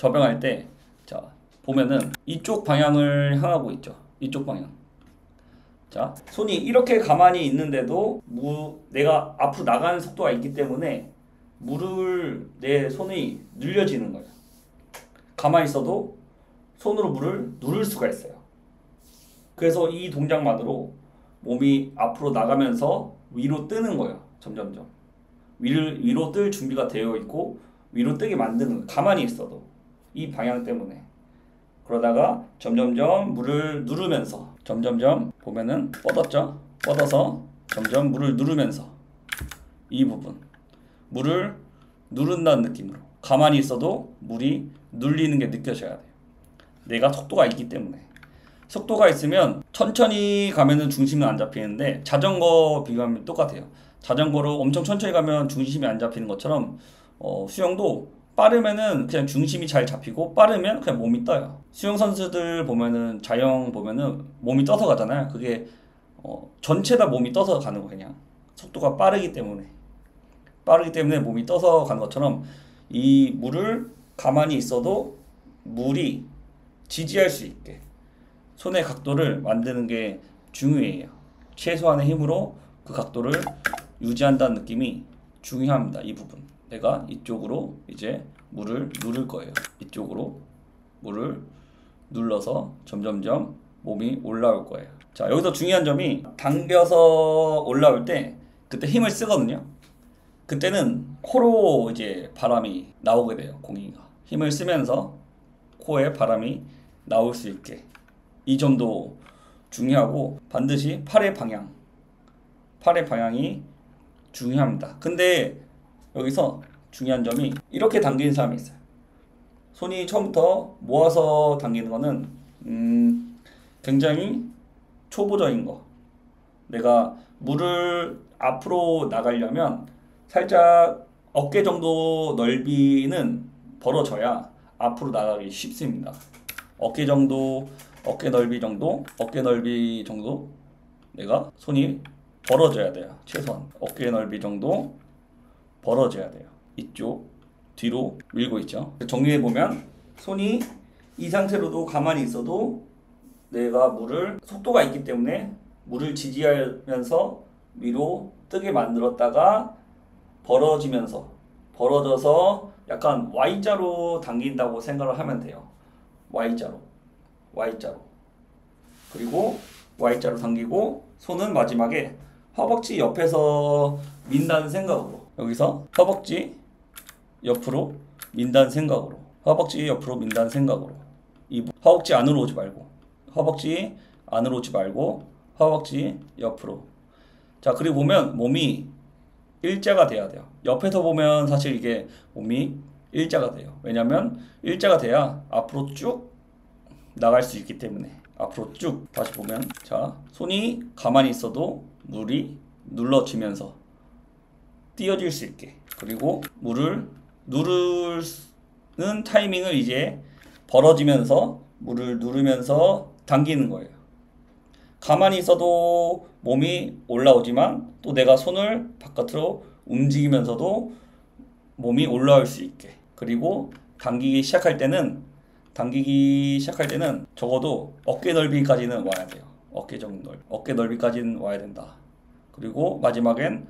접영할 때, 자, 보면은 이쪽 방향을 향하고 있죠. 이쪽 방향. 자, 손이 이렇게 가만히 있는데도 내가 앞으로 나가는 속도가 있기 때문에 물을 내 손이 늘려지는 거예요. 가만히 있어도 손으로 물을 누를 수가 있어요. 그래서 이 동작만으로 몸이 앞으로 나가면서 위로 뜨는 거예요. 점점점. 위로 뜰 준비가 되어 있고 위로 뜨게 만드는 거예요. 가만히 있어도. 이 방향 때문에. 그러다가 점점점 물을 누르면서 점점점 보면은 뻗었죠? 뻗어서 점점 물을 누르면서 이 부분. 물을 누른다는 느낌으로. 가만히 있어도 물이 눌리는 게 느껴져야 돼요. 내가 속도가 있기 때문에. 속도가 있으면 천천히 가면은 중심은 안 잡히는데 자전거 비교하면 똑같아요. 자전거로 엄청 천천히 가면 중심이 안 잡히는 것처럼 수영도 빠르면은 그냥 중심이 잘 잡히고 빠르면 그냥 몸이 떠요. 수영 선수들 보면은 자영 보면은 몸이 떠서 가잖아요. 그게 전체 다 몸이 떠서 가는 거 그냥 속도가 빠르기 때문에 몸이 떠서 가는 것처럼 이 물을 가만히 있어도 물이 지지할 수 있게 손의 각도를 만드는 게 중요해요. 최소한의 힘으로 그 각도를 유지한다는 느낌이 중요합니다. 이 부분. 내가 이쪽으로 이제 물을 누를 거예요. 이쪽으로 물을 눌러서 점점점 몸이 올라올 거예요. 자, 여기서 중요한 점이 당겨서 올라올 때 그때 힘을 쓰거든요. 그때는 코로 이제 바람이 나오게 돼요. 공기가. 힘을 쓰면서 코에 바람이 나올 수 있게. 이 점도 중요하고 반드시 팔의 방향이 중요합니다. 근데 여기서 중요한 점이 이렇게 당기는 사람이 있어요. 손이 처음부터 모아서 당기는 거는 굉장히 초보적인 거. 내가 물을 앞으로 나가려면 살짝 어깨 정도 넓이는 벌어져야 앞으로 나가기 쉽습니다. 어깨 넓이 정도 내가 손이 벌어져야 돼요. 최소한 어깨 넓이 정도 벌어져야 돼요. 이쪽 뒤로 밀고 있죠. 정리해보면 손이 이 상태로도 가만히 있어도 내가 속도가 있기 때문에 물을 지지하면서 위로 뜨게 만들었다가 벌어져서 약간 Y자로 당긴다고 생각을 하면 돼요. Y자로 그리고 Y자로 당기고 손은 마지막에 허벅지 옆에서 민다는 생각으로 여기서 허벅지 옆으로 민다는 생각으로 이 허벅지 안으로 오지 말고 허벅지 옆으로. 자, 그리고 보면 몸이 일자가 돼야 돼요. 옆에서 보면 사실 이게 몸이 일자가 돼요. 왜냐면 일자가 돼야 앞으로 쭉 나갈 수 있기 때문에. 앞으로 쭉 다시 보면, 자, 손이 가만히 있어도 물이 눌러지면서 띄어질 수 있게. 그리고 물을 누르는 타이밍을 이제 벌어지면서 물을 누르면서 당기는 거예요. 가만히 있어도 몸이 올라오지만 또 내가 손을 바깥으로 움직이면서도 몸이 올라올 수 있게. 그리고 당기기 시작할 때는 적어도 어깨 넓이까지는 와야 돼요. 어깨 넓이까지는 와야 된다. 그리고 마지막엔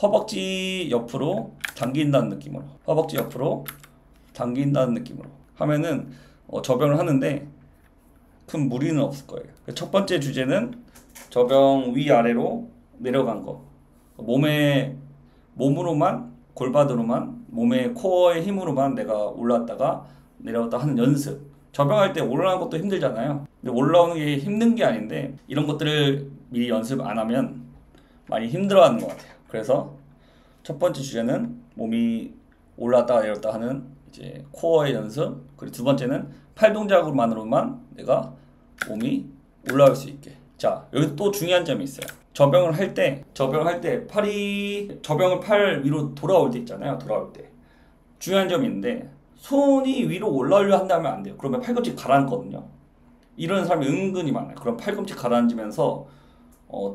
허벅지 옆으로 당긴다는 느낌으로 하면은 접영을 하는데 큰 무리는 없을 거예요. 첫 번째 주제는 접영 위아래로 내려간 거. 몸으로만, 골반으로만, 몸의 코어의 힘으로만 내가 올랐다가 내려갔다 하는 연습. 접영할 때 올라가는 것도 힘들잖아요. 근데 올라오는 게 힘든 게 아닌데 이런 것들을 미리 연습 안 하면 많이 힘들어하는 것 같아요. 그래서 첫 번째 주제는 몸이 올랐다가 내렸다 하는 이제 코어의 연습. 그리고 두 번째는 팔 동작으로만으로만 내가 몸이 올라올 수 있게. 자, 여기 또 중요한 점이 있어요. 접영을 할 때 팔 위로 돌아올 때 있잖아요. 돌아올 때 중요한 점이 있는데 손이 위로 올라오려 한다면 안 돼요. 그러면 팔꿈치 가라앉거든요. 이런 사람이 은근히 많아요. 그럼 팔꿈치 가라앉으면서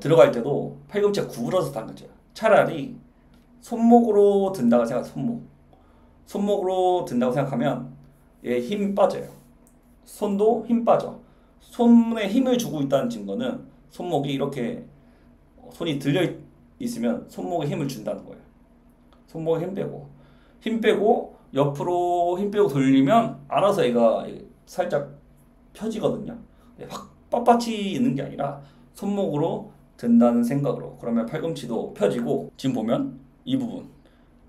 들어갈 때도 팔꿈치가 구부러서 당겨져요. 차라리 손목으로 든다고 생각하면 얘 힘 빠져요. 손도 힘 빠져. 손에 힘을 주고 있다는 증거는 손목이 이렇게 손이 들려 있으면 손목에 힘을 준다는 거예요. 손목에 힘 빼고 옆으로 힘 빼고 돌리면 알아서 얘가 살짝 펴지거든요. 확 빳빳이 있는 게 아니라 손목으로 든다는 생각으로. 그러면 팔꿈치도 펴지고, 지금 보면 이 부분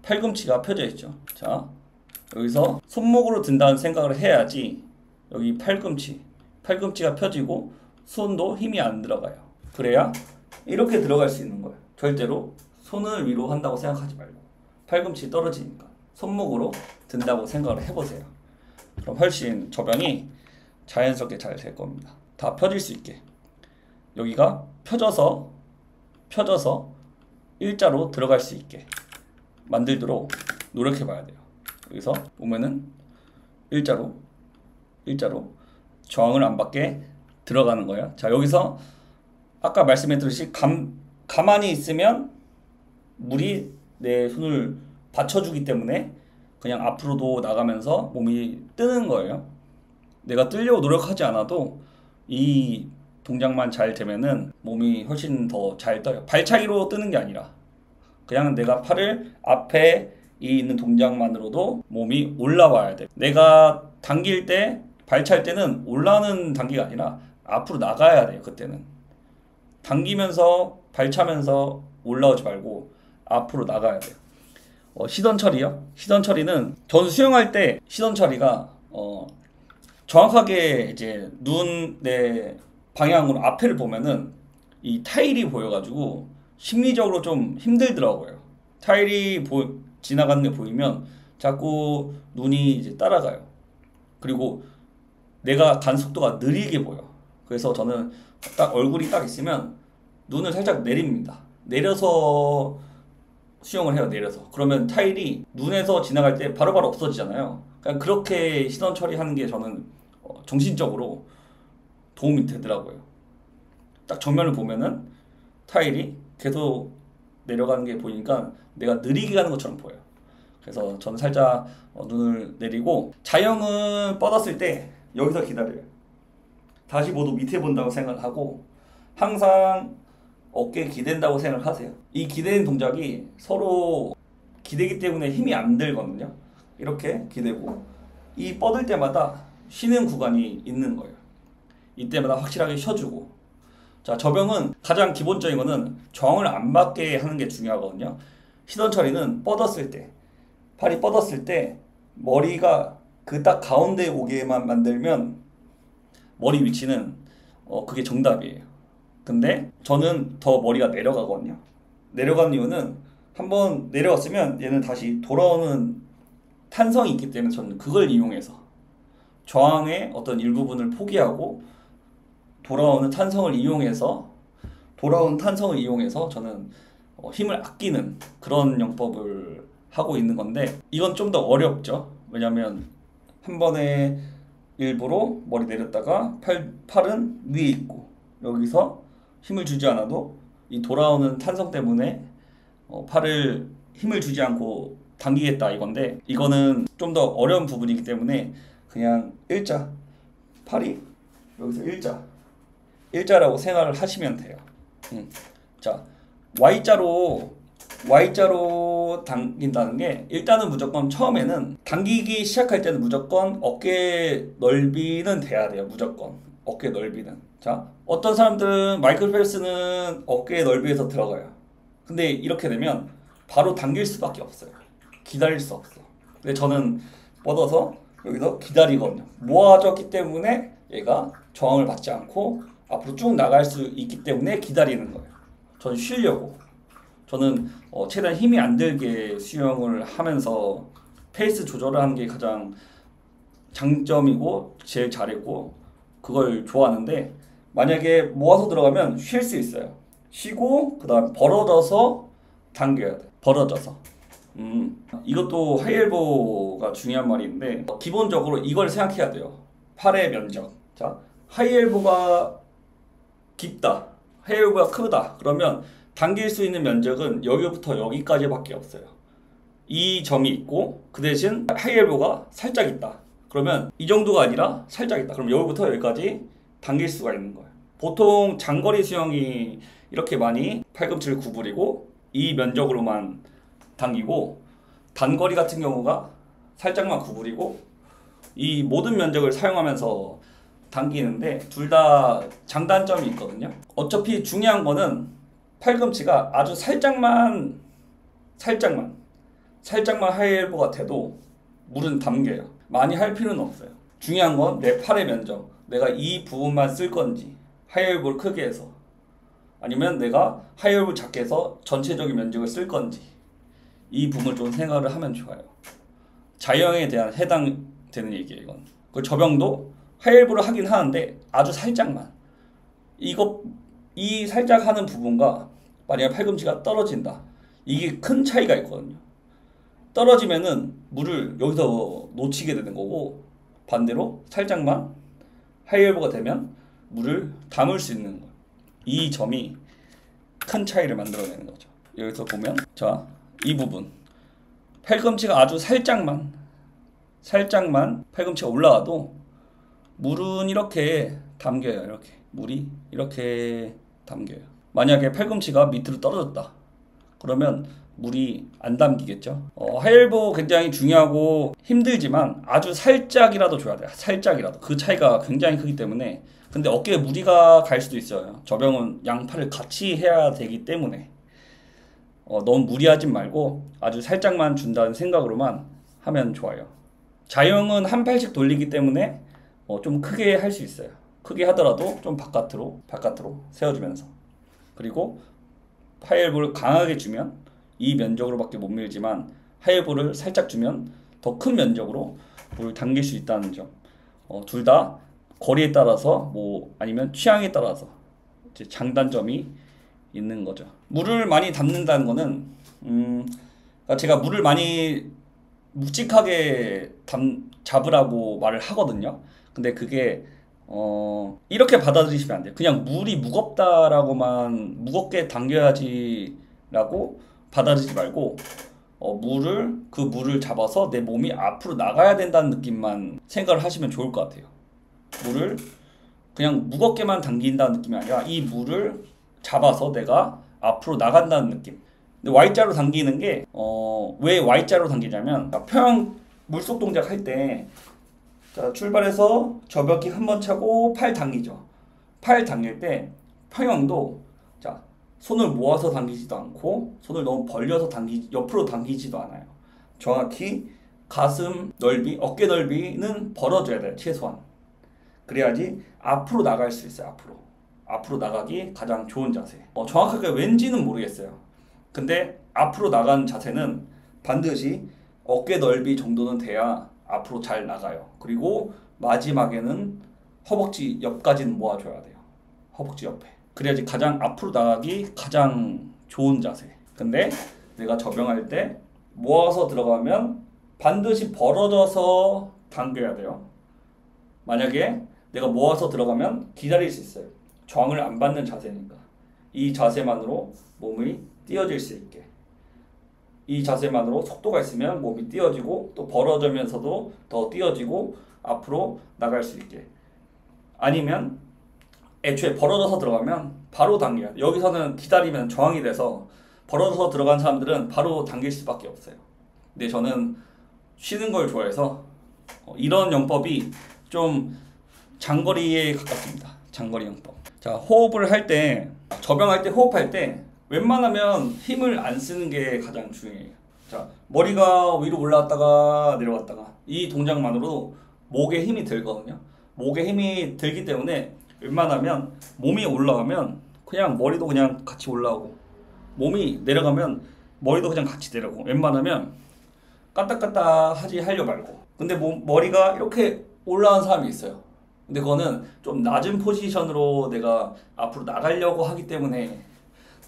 팔꿈치가 펴져 있죠. 자, 여기서 손목으로 든다는 생각을 해야지 여기 팔꿈치가 펴지고 손도 힘이 안 들어가요. 그래야 이렇게 들어갈 수 있는 거예요. 절대로 손을 위로 한다고 생각하지 말고 팔꿈치 떨어지니까 손목으로 든다고 생각을 해보세요. 그럼 훨씬 저병이 자연스럽게 잘 될 겁니다. 다 펴질 수 있게. 여기가 펴져서 일자로 들어갈 수 있게 만들도록 노력해 봐야 돼요. 여기서 보면은 일자로 저항을 안 받게 들어가는 거예요. 자, 여기서 아까 말씀드렸듯이 가만히 있으면 물이 내 손을 받쳐주기 때문에 그냥 앞으로도 나가면서 몸이 뜨는 거예요. 내가 뜨려고 노력하지 않아도 이 동작만 잘 되면은 몸이 훨씬 더 잘 떠요. 발차기로 뜨는 게 아니라 그냥 내가 팔을 앞에 있는 동작만으로도 몸이 올라와야 돼. 내가 당길 때, 발찰 때는 올라오는 단계가 아니라 앞으로 나가야 돼요. 그때는 당기면서 발차면서 올라오지 말고 앞으로 나가야 돼요. 시선 처리요? 시선 처리는 전 수영할 때 시선 처리가 정확하게 이제 눈의 방향으로 앞에를 보면은 이 타일이 보여가지고 심리적으로 좀 힘들더라고요. 타일이 지나가는 게 보이면 자꾸 눈이 이제 따라가요. 그리고 내가 간 속도가 느리게 보여. 그래서 저는 딱 얼굴이 딱 있으면 눈을 살짝 내립니다. 내려서 수영을 해요. 내려서. 그러면 타일이 눈에서 지나갈 때 바로바로 없어지잖아요. 그냥 그렇게 시선 처리하는 게 저는 정신적으로 도움이 되더라고요. 딱 정면을 보면은 타일이 계속 내려가는 게 보이니까 내가 느리게 가는 것처럼 보여요. 그래서 저는 살짝 눈을 내리고, 자영은 뻗었을 때 여기서 기다려요. 다시 모두 밑에 본다고 생각을 하고 항상 어깨에 기댄다고 생각하세요. 이 기대는 동작이 서로 기대기 때문에 힘이 안 들거든요. 이렇게 기대고 이 뻗을 때마다 쉬는 구간이 있는 거예요. 이때마다 확실하게 쉬어주고. 자, 저병은 가장 기본적인 거는 저항을 안 받게 하는 게 중요하거든요. 시선 처리는 뻗었을 때, 팔이 뻗었을 때 머리가 그 딱 가운데 오게만 만들면 머리 위치는 그게 정답이에요. 근데 저는 더 머리가 내려가거든요. 내려가는 이유는 한번 내려왔으면 얘는 다시 돌아오는 탄성이 있기 때문에 저는 그걸 이용해서 저항의 어떤 일부분을 포기하고 돌아오는 탄성을 이용해서 저는 힘을 아끼는 그런 영법을 하고 있는 건데, 이건 좀 더 어렵죠. 왜냐면 한 번에 일부러 머리 내렸다가 팔은 위에 있고 여기서 힘을 주지 않아도 이 돌아오는 탄성 때문에 팔을 힘을 주지 않고 당기겠다 이건데, 이거는 좀 더 어려운 부분이기 때문에 그냥 일자, 팔이 여기서 일자라고 생각을 하시면 돼요. 자, Y자로 당긴다는 게, 일단은 무조건 처음에는 당기기 시작할 때는 무조건 어깨 넓이는 돼야 돼요. 무조건 어깨 넓이는. 자, 어떤 사람들은 마이클펠스는 어깨 넓이에서 들어가요. 근데 이렇게 되면 바로 당길 수밖에 없어요. 기다릴 수 없어. 근데 저는 뻗어서 여기서 기다리거든요. 모아졌기 때문에 얘가 저항을 받지 않고 앞으로 쭉 나갈 수 있기 때문에 기다리는 거예요. 저는 쉬려고. 저는 최대한 힘이 안 들게 수영을 하면서 페이스 조절을 하는 게 가장 장점이고 제일 잘했고 그걸 좋아하는데, 만약에 모아서 들어가면 쉴 수 있어요. 쉬고 그 다음 벌어져서 당겨야 돼. 벌어져서. 이것도 하이엘보가 중요한 말인데, 기본적으로 이걸 생각해야 돼요. 팔의 면적. 자, 하이엘보가 깊다, 하이엘보가 크다. 그러면 당길 수 있는 면적은 여기부터 여기까지밖에 없어요. 이 점이 있고 그 대신 하이엘보가 살짝 있다. 그러면 이 정도가 아니라 살짝 있다. 그럼 여기부터 여기까지 당길 수가 있는 거예요. 보통 장거리 수영이 이렇게 많이 팔꿈치를 구부리고 이 면적으로만 당기고, 단거리 같은 경우가 살짝만 구부리고 이 모든 면적을 사용하면서 당기는데, 둘 다 장단점이 있거든요. 어차피 중요한 거는 팔꿈치가 아주 살짝만 하이엘보가 돼도 물은 담겨요. 많이 할 필요는 없어요. 중요한 건 내 팔의 면적, 내가 이 부분만 쓸 건지, 하이엘보를 크게 해서, 아니면 내가 하이엘보를 작게 해서 전체적인 면적을 쓸 건지, 이 부분을 좀 생각을 하면 좋아요. 자유형에 대한 해당되는 얘기예요, 이건. 그 저병도 하이엘보를 하긴 하는데 아주 살짝만. 이 살짝 하는 부분과 만약에 팔꿈치가 떨어진다, 이게 큰 차이가 있거든요. 떨어지면은 물을 여기서 놓치게 되는 거고, 반대로 살짝만 하이엘보가 되면 물을 담을 수 있는 거예요. 이 점이 큰 차이를 만들어내는 거죠. 여기서 보면, 자, 이 부분 팔꿈치가 아주 살짝만 팔꿈치가 올라가도 물은 이렇게 담겨요. 이렇게 물이 이렇게 담겨요. 만약에 팔꿈치가 밑으로 떨어졌다, 그러면 물이 안 담기겠죠. 하이엘보 굉장히 중요하고 힘들지만 아주 살짝이라도 줘야 돼요. 살짝이라도. 그 차이가 굉장히 크기 때문에. 근데 어깨에 무리가 갈 수도 있어요. 저병은 양팔을 같이 해야 되기 때문에 너무 무리하지 말고 아주 살짝만 준다는 생각으로만 하면 좋아요. 자유형은 한 팔씩 돌리기 때문에 좀 크게 할 수 있어요. 크게 하더라도 좀 바깥으로 세워주면서. 그리고 하이엘보를 강하게 주면 이 면적으로밖에 못 밀지만, 하이엘보를 살짝 주면 더 큰 면적으로 물을 당길 수 있다는 점. 둘 다 거리에 따라서 아니면 취향에 따라서 이제 장단점이 있는 거죠. 물을 많이 담는다는 거는 제가 물을 많이 묵직하게 잡으라고 말을 하거든요. 근데 그게 이렇게 받아들이시면 안 돼요. 그냥 물이 무겁다라고만, 무겁게 당겨야지라고 받아들이지 말고, 그 물을 잡아서 내 몸이 앞으로 나가야 된다는 느낌만 생각을 하시면 좋을 것 같아요. 물을 그냥 무겁게만 당긴다는 느낌이 아니라 이 물을 잡아서 내가 앞으로 나간다는 느낌. 근데 Y자로 당기는 게 왜 Y자로 당기냐면, 평형 물속 동작 할 때, 자, 출발해서 저벽킥 한번 차고 팔 당기죠. 팔 당길 때 평형도, 자, 손을 모아서 당기지도 않고 손을 너무 벌려서 옆으로 당기지도 않아요. 정확히 가슴 넓이, 어깨 넓이는 벌어줘야 돼요. 최소한. 그래야지 앞으로 나갈 수 있어요. 앞으로 나가기 가장 좋은 자세. 정확하게 왠지는 모르겠어요. 근데 앞으로 나가는 자세는 반드시 어깨 넓이 정도는 돼야 앞으로 잘 나가요. 그리고 마지막에는 허벅지 옆까지는 모아줘야 돼요. 허벅지 옆에. 그래야지 가장 앞으로 나가기 가장 좋은 자세. 근데 내가 저병할 때 모아서 들어가면 반드시 벌어져서 당겨야 돼요. 만약에 내가 모아서 들어가면 기다릴 수 있어요. 저항을 안 받는 자세니까. 이 자세만으로 몸이 띄어질 수 있게. 이 자세만으로 속도가 있으면 몸이 띄어지고, 또 벌어지면서도 더 띄어지고 앞으로 나갈 수 있게. 아니면 애초에 벌어져서 들어가면 바로 당겨야 돼. 여기서는 기다리면 저항이 돼서 벌어져서 들어간 사람들은 바로 당길 수밖에 없어요. 근데 저는 쉬는 걸 좋아해서 이런 영법이 좀 장거리에 가깝습니다. 장거리 영법. 자, 호흡을 할 때, 저병할 때, 호흡할 때 웬만하면 힘을 안 쓰는 게 가장 중요해요. 자, 머리가 위로 올라갔다가 내려갔다가, 이 동작만으로도 목에 힘이 들거든요. 목에 힘이 들기 때문에 웬만하면 몸이 올라가면 그냥 머리도 그냥 같이 올라오고, 몸이 내려가면 머리도 그냥 같이 내려가고, 웬만하면 까딱까딱 하려 말고. 근데 머리가 이렇게 올라간 사람이 있어요. 근데 그거는 좀 낮은 포지션으로 내가 앞으로 나가려고 하기 때문에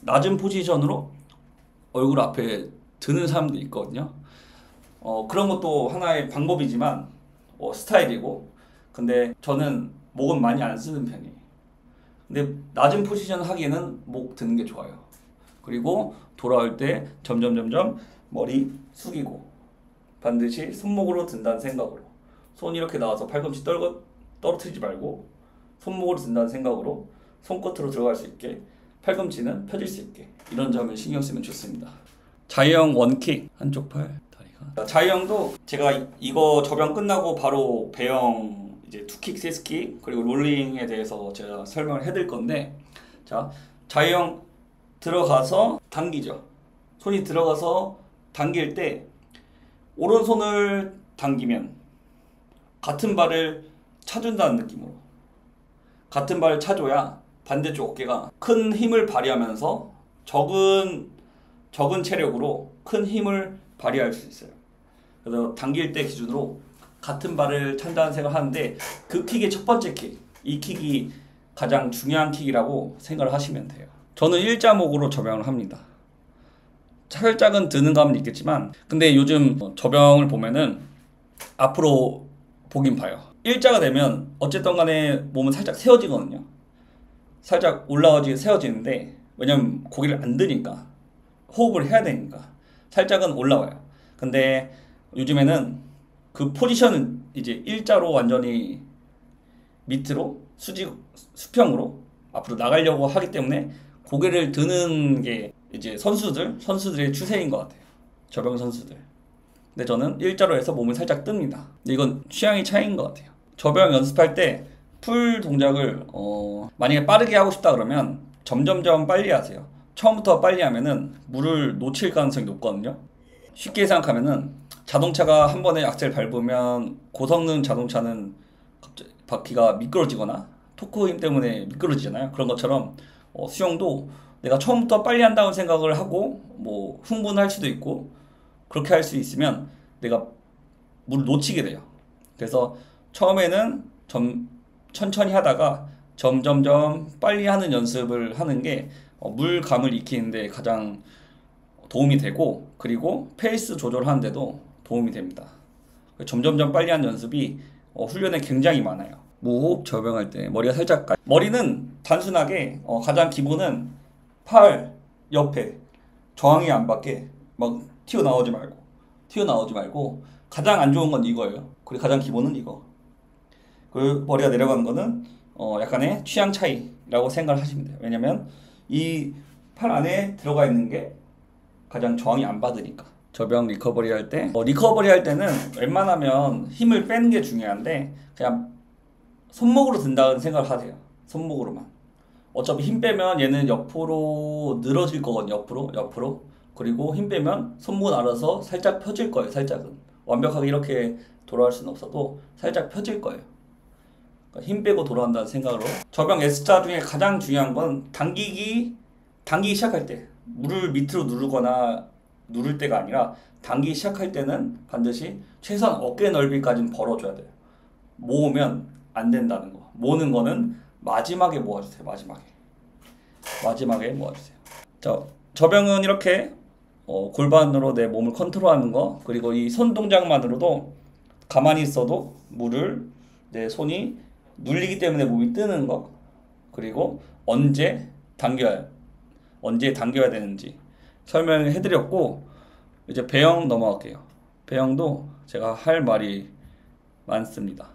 낮은 포지션으로 얼굴 앞에 드는 사람도 있거든요. 그런 것도 하나의 방법이지만 스타일이고, 근데 저는 목은 많이 안 쓰는 편이에요. 근데 낮은 포지션 하기에는 목 드는 게 좋아요. 그리고 돌아올 때 점점 머리 숙이고, 반드시 손목으로 든다는 생각으로. 손이 이렇게 나와서 팔꿈치 떨어뜨리지 말고 손목으로 든다는 생각으로 손끝으로 들어갈 수 있게 팔꿈치는 펴질 수 있게 이런 점을 신경 쓰면 좋습니다. 자유형 원킥 한쪽 팔 다리가 자유형도 제가 이거 접영 끝나고 바로 배영 이제 투킥, 세스킥 그리고 롤링에 대해서 제가 설명을 해드릴 건데 자 자유형 들어가서 당기죠. 손이 들어가서 당길 때 오른손을 당기면 같은 발을 차준다는 느낌으로 같은 발을 차줘야 반대쪽 어깨가 큰 힘을 발휘하면서 적은 체력으로 큰 힘을 발휘할 수 있어요. 그래서 당길 때 기준으로 같은 발을 찬다는 생각을 하는데 그 킥의 첫 번째 킥, 이 킥이 가장 중요한 킥이라고 생각을 하시면 돼요. 저는 일자목으로 접영을 합니다. 살짝은 드는 감은 있겠지만 근데 요즘 접영을 보면은 앞으로 보긴 봐요. 일자가 되면 어쨌든 간에 몸은 살짝 세워지거든요. 살짝 올라가지 세워지는데 왜냐면 고개를 안 드니까 호흡을 해야 되니까 살짝은 올라와요. 근데 요즘에는 그 포지션은 이제 일자로 완전히 밑으로 수평으로 앞으로 나가려고 하기 때문에 고개를 드는 게 이제 선수들의 추세인 것 같아요. 접영 선수들. 근데 저는 일자로 해서 몸을 살짝 뜹니다. 근데 이건 취향의 차이인 것 같아요. 접영 연습할 때 풀 동작을 만약에 빠르게 하고 싶다 그러면 점점점 빨리 하세요. 처음부터 빨리 하면은 물을 놓칠 가능성이 높거든요. 쉽게 생각하면은 자동차가 한 번에 악셀 밟으면 고성능 자동차는 갑자기 바퀴가 미끄러지거나 토크 힘 때문에 미끄러지잖아요. 그런 것처럼 수영도 내가 처음부터 빨리 한다는 생각을 하고 뭐 흥분할 수도 있고 그렇게 할 수 있으면 내가 물을 놓치게 돼요. 그래서 처음에는 천천히 하다가 점점점 빨리 하는 연습을 하는 게 물감을 익히는데 가장 도움이 되고 그리고 페이스 조절하는 데도 도움이 됩니다. 점점점 빨리 하는 연습이 훈련에 굉장히 많아요. 무호흡 접영할 때 머리가 살짝 머리는 단순하게 가장 기본은 팔 옆에 저항이 안 받게 막 튀어나오지 말고 가장 안 좋은 건 이거예요. 그리고 가장 기본은 이거. 그 머리가 내려가는 거는 약간의 취향 차이라고 생각을 하시면 돼요. 왜냐면 이 팔 안에 들어가 있는 게 가장 저항이 안 받으니까. 접영 리커버리 할 때 리커버리 할 때는 웬만하면 힘을 빼는 게 중요한데 그냥 손목으로 든다는 생각을 하세요. 손목으로만. 어차피 힘 빼면 얘는 옆으로 늘어질 거거든요. 옆으로. 그리고 힘 빼면 손목은 알아서 살짝 펴질 거예요. 살짝은. 완벽하게 이렇게 돌아갈 수는 없어도 살짝 펴질 거예요. 그러니까 힘 빼고 돌아간다는 생각으로. 접영 S자 중에 가장 중요한 건 당기기 시작할 때 물을 밑으로 누를 때가 아니라 당기기 시작할 때는 반드시 최소한 어깨 넓이까지는 벌어줘야 돼요. 모으면 안 된다는 거. 모으는 거는 마지막에 모아주세요. 마지막에 모아주세요. 자, 접영은 이렇게 골반으로 내 몸을 컨트롤하는 거 그리고 이 손 동작만으로도 가만히 있어도 물을 내 손이 눌리기 때문에 몸이 뜨는 거 그리고 언제 당겨야 되는지 설명을 해드렸고 이제 배영 넘어갈게요. 배영도 제가 할 말이 많습니다.